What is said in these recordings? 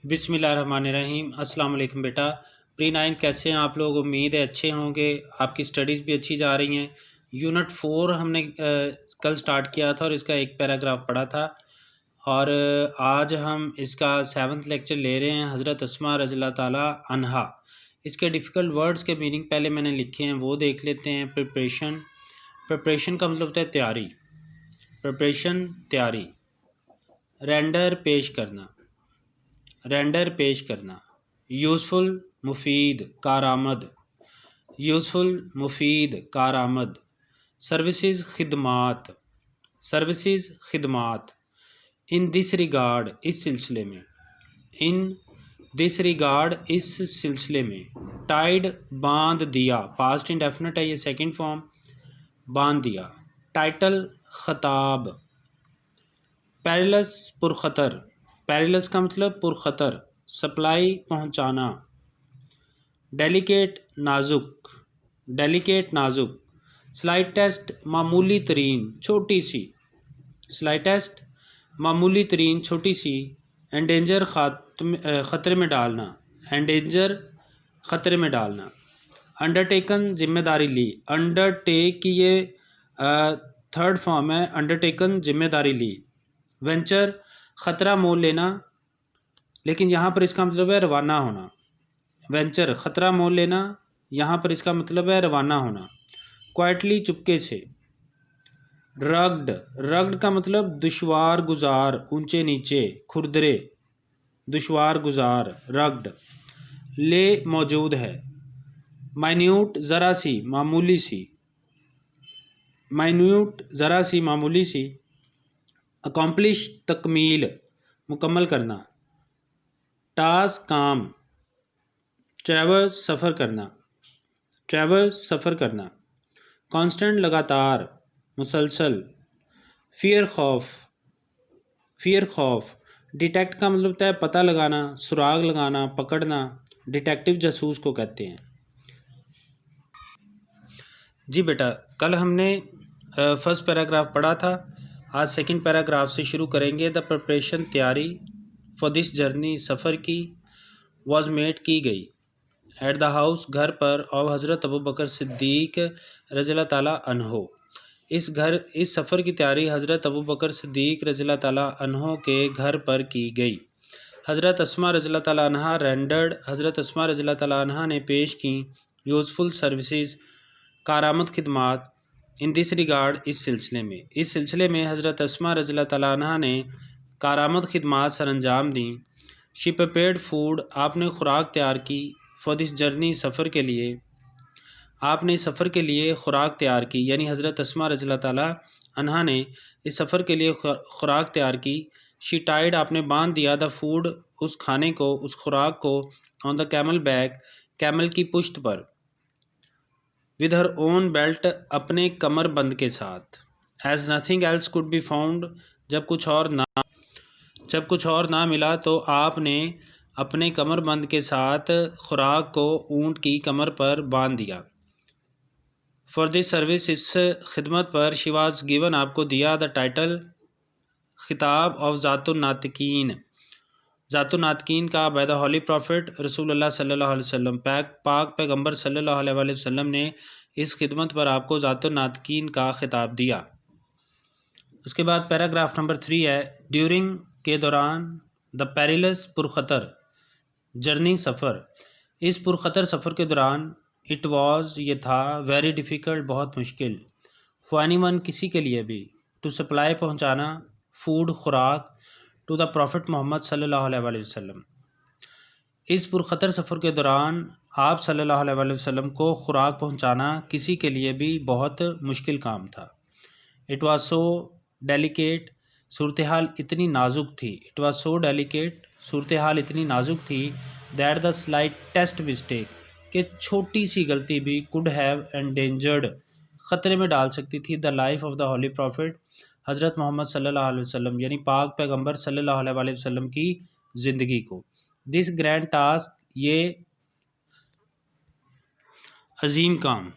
بسم اللہ الرحمن الرحیم۔ السلام علیکم بیٹا۔ پری 9 کیسے ہیں آپ لوگ؟ امید ہے اچھے ہوں گے، آپ کی سٹڈیز بھی اچھی جا رہی ہیں۔ یونٹ 4 ہم نے کل سٹارٹ کیا تھا اور اس کا ایک پیراگراف پڑھا تھا، اور آج ہم اس کا 7th لیکچر لے رہے ہیں۔ حضرت اسماء رضی اللہ تعالیٰ عنہا، اس کے ڈیفیکلٹ ورڈز کے میننگ پہلے میں نے لکھے ہیں، وہ دیکھ لیتے ہیں۔ پریپریشن کا مطلب ہوتا ہے تیاری، پریپریشن تیاری۔ رینڈر پیش کرنا، رینڈر پیش کرنا۔ یوزفل مفید، کارآمد، یوزفل مفید، کارآمد۔ سروسز خدمات، سروسز خدمات۔ ان دس ریگارڈ، اس سلسلے میں، ان دس ریگارڈ، اس سلسلے میں۔ ٹائڈ باندھ دیا، پاسٹ انڈیفینٹ ہے یہ، سیکنڈ فارم، باندھ دیا۔ ٹائٹل خطاب۔ پیریلس پرخطر، پیریلس کا مطلب پرخطر، سپلائی پہنچانا۔ ڈیلیکیٹ نازک، ڈیلیکیٹ نازک۔ سلائٹسٹ معمولی ترین، چھوٹی سی، سلائٹسٹ معمولی ترین، چھوٹی سی۔ انڈینجر خطرے میں ڈالنا، انڈینجر خطرے میں ڈالنا۔ انڈرٹیکن ذمہ داری لی، انڈر ٹیک کی یہ تھرڈ فارم ہے، انڈرٹیکن ذمہ داری لی۔ وینچر خطرہ مول لینا، لیکن یہاں پر اس کا مطلب ہے روانہ ہونا۔ وینچر خطرہ مول لینا، یہاں پر اس کا مطلب ہے روانہ ہونا۔ کوائٹلی چپکے سے۔ رگڈ، رگڈ کا مطلب دشوار گزار، اونچے نیچے، کھردرے، دشوار گزار، رگڈ۔ لے موجود ہے۔ مائنیوٹ ذرا سی، معمولی سی، مائنیوٹ ذرا سی، معمولی سی۔ اکمپلش تکمیل، مکمل کرنا۔ ٹاسک کام۔ ٹریورس سفر کرنا، ٹریورس سفر کرنا۔ کانسٹنٹ لگاتار، مسلسل۔ فیئر خوف، فیئر خوف۔ ڈیٹیکٹ کا مطلب ہوتا ہے پتہ لگانا، سراغ لگانا، پکڑنا۔ ڈیٹیکٹیو جاسوس کو کہتے ہیں۔ جی بیٹا، کل ہم نے فرسٹ پیراگراف پڑھا تھا، آج سیکنڈ پیراگراف سے شروع کریں گے۔ دا پریپریشن، تیاری، فار دس جرنی، سفر کی، واز میڈ کی گئی، ایٹ دا ہاؤس، گھر پر، آف حضرت ابو بکر صدیق رضی اللہ تعالیٰ عنہ، اس سفر کی تیاری حضرت ابو بکر صدیق رضی اللہ تعالیٰ عنہ کے گھر پر کی گئی۔ حضرت اسماء رضی اللہ تعالیٰ عنہ رینڈرڈ، حضرت اسماء رضی اللہ تعالیٰ عنہ نے پیش کی یوزفل سروسز، کارآمد خدمات۔ ان دس ریگارڈ، اس سلسلے میں، اس سلسلے میں حضرت اسماء رضی اللہ تعالیٰ عنہ نے کارآمد خدمات سر انجام دیں۔ شی پریپیئرڈ فوڈ، آپ نے خوراک تیار کی۔ فار دس جرنی، سفر کے لیے، آپ نے سفر کے لیے خوراک تیار کی، یعنی حضرت اسماء رضی اللہ تعالیٰ عنہ نے اس سفر کے لیے خوراک تیار کی۔ شی ٹائڈ، آپ نے باندھ دیا، دا فوڈ، اس کھانے کو، اس خوراک کو، آن دا کیمل بیک، کیمل کی پشت پر، ود ہر اون بیلٹ، اپنے کمر بند کے ساتھ۔ As nothing else could be found, جب کچھ اور نہ ملا تو آپ نے اپنے کمر بند کے ساتھ خوراک کو اونٹ کی کمر پر باندھ دیا۔ فار دس سروس، اس خدمت پر، شی واز گیون، آپ کو دیا، دا ٹائٹل، خطاب، آف ذات الناطقین، ذات الناطقین کا، بائی دا ہولی پروفٹ رسول اللہ صلی اللہ علیہ وسلم، پاک پیغمبر صلی اللہ علیہ وآلہ وسلم نے اس خدمت پر آپ کو ذات الناطقین کا خطاب دیا۔ اس کے بعد پیراگراف نمبر 3 ہے، ڈیورنگ، کے دوران، دا پیریلس، پرخطر، جرنی، سفر، اس پرخطر سفر کے دوران، اٹ واز، یہ تھا، ویری ڈیفیکلٹ، بہت مشکل، فار اینی ون، کسی کے لیے بھی، ٹو سپلائی، پہنچانا، فوڈ، خوراک، ٹو دا پروفٹ محمد صلی اللہ علیہ وآلہ وسلم، اس پرخطر سفر کے دوران آپ صلی اللہ علیہ وآلہ وسلم کو خوراک پہنچانا کسی کے لیے بھی بہت مشکل کام تھا۔ اٹ واز سو ڈیلیکیٹ، صورتحال اتنی نازک تھی، اٹ واز سو ڈیلیکیٹ، صورتحال اتنی نازک تھی، دیٹ دا سلائٹسٹ مسٹیک، کہ چھوٹی سی غلطی بھی، کوڈ ہیو انڈینجرڈ، خطرے میں ڈال سکتی تھی، the life of the holy prophet, حضرت محمد صلی اللہ علیہ وسلم، یعنی پاک پیغمبر صلی اللہ علیہ وآلہ وسلم کی زندگی کو۔ دس گرینڈ ٹاسک، یہ عظیم کام،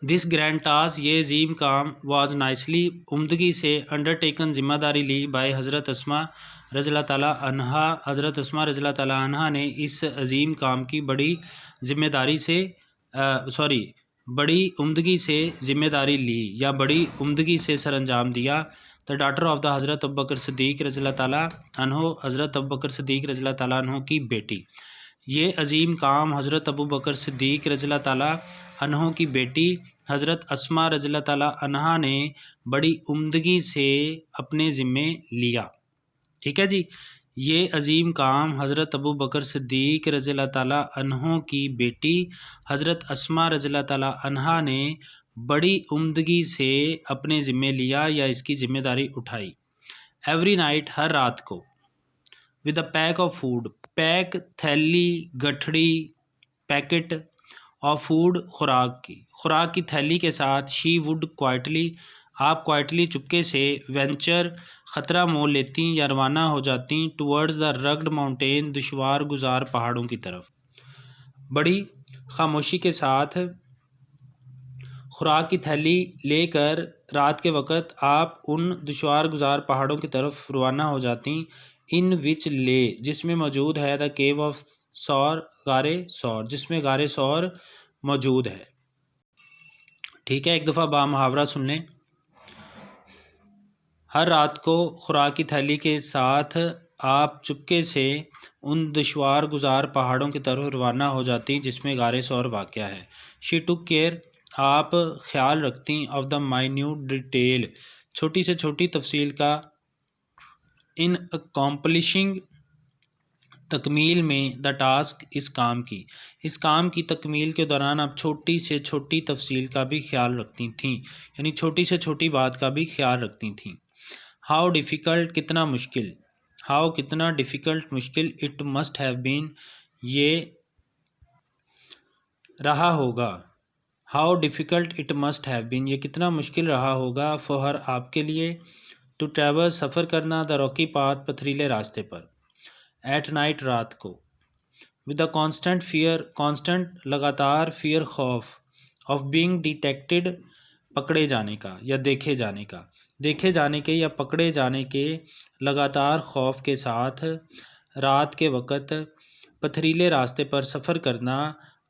دس گرینڈ ٹاسک، یہ عظیم کام، واز نائسلی، عمدگی سے، انڈر ٹیکن، ذمہ داری لی، بائی حضرت اسماء رضی اللہ تعالیٰ عنہا، حضرت اسما رضی اللہ تعالیٰ عنہا نے اس عظیم کام کی بڑی ذمہ داری سے بڑی عمدگی سے ذمہ داری لی یا بڑی عمدگی سے سر انجام دیا۔ دا ڈاٹر آف دا حضرت ابوبکر صدیق رضی اللہ تعالیٰ عنہ، حضرت ابوبکر صدیق رضی اللہ تعالیٰ عنہ کی بیٹی۔ یہ عظیم کام حضرت ابوبکر صدیق رضی اللہ تعالیٰ عنہ کی بیٹی حضرت اسما رضی اللہ تعالیٰ عنہا نے بڑی عمدگی سے اپنے ذمے لیا۔ ٹھیک ہے جی، یہ عظیم کام حضرت ابوبکر صدیق رضی اللہ تعالیٰ عنہ کی بیٹی حضرت اسما رضی اللہ تعالیٰ عنہا نے بڑی عمدگی سے اپنے ذمے لیا یا اس کی ذمہ داری اٹھائی۔ ایوری نائٹ، ہر رات کو، with a pack of food, pack تھیلی، گٹھڑی، پیکٹ آف فوڈ، خوراک کی تھیلی کے ساتھ، شی وڈ کوائٹلی، آپ کوائٹلی چپکے سے، وینچر، خطرہ مول لیتی یا روانہ ہو جاتی، ٹورڈز دا رگڈ ماؤنٹین، دشوار گزار پہاڑوں کی طرف۔ بڑی خاموشی کے ساتھ خوراک کی تھیلی لے کر رات کے وقت آپ ان دشوار گزار پہاڑوں کی طرف روانہ ہو جاتی، ان وچ لے، جس میں موجود ہے، دا کیو آف سور، غار سور، جس میں غار سور موجود ہے۔ ٹھیک ہے، ایک دفعہ با محاورہ سن لیں۔ ہر رات کو خوراک کی تھیلی کے ساتھ آپ چپکے سے ان دشوار گزار پہاڑوں کی طرف روانہ ہو جاتی جس میں غار سور واقع ہے۔ شی ٹک کیئر، آپ خیال رکھتی، آف دا مائنیوٹ ڈیٹیل، چھوٹی سے چھوٹی تفصیل کا، ان اکامپلشنگ، تکمیل میں، دا ٹاسک، اس کام کی تکمیل کے دوران آپ چھوٹی سے چھوٹی تفصیل کا بھی خیال رکھتی تھیں، یعنی چھوٹی سے چھوٹی بات کا بھی خیال رکھتی تھیں۔ ہاؤ ڈیفیکلٹ، کتنا مشکل، ہاؤ کتنا ڈیفیکلٹ مشکل، اٹ مسٹ ہیو بین، یہ رہا ہوگا، how difficult it must have been, یہ کتنا مشکل رہا ہوگا، فار ہر، آپ کے لیے، ٹو ٹریول، سفر کرنا، دا راکی پاتھ، پتھریلے راستے پر، ایٹ نائٹ، رات کو، with a constant fear, constant, لگاتار، فیئر، خوف، آف بینگ ڈیٹیکٹڈ، پکڑے جانے کا یا دیکھے جانے کا، دیکھے جانے کے یا پکڑے جانے کے لگاتار خوف کے ساتھ رات کے وقت پتھریلے راستے پر سفر کرنا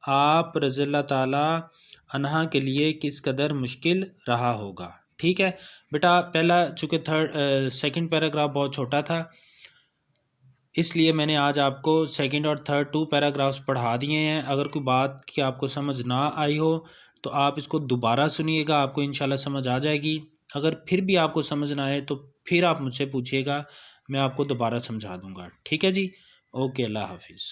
آپ رضی اللہ تعالیٰ عنہا کے لیے کس قدر مشکل رہا ہوگا۔ ٹھیک ہے بیٹا، پہلا چونکہ سیکنڈ پیراگراف بہت چھوٹا تھا، اس لیے میں نے آج آپ کو سیکنڈ اور تھرڈ 2 پیراگرافس پڑھا دیے ہیں۔ اگر کوئی بات کی آپ کو سمجھ نہ آئی ہو تو آپ اس کو دوبارہ سنیے گا، آپ کو انشاءاللہ سمجھ آ جائے گی۔ اگر پھر بھی آپ کو سمجھ نہ آئے تو پھر آپ مجھ سے پوچھیے گا، میں آپ کو دوبارہ سمجھا دوں گا۔ ٹھیک ہے جی، اوکے، اللہ حافظ۔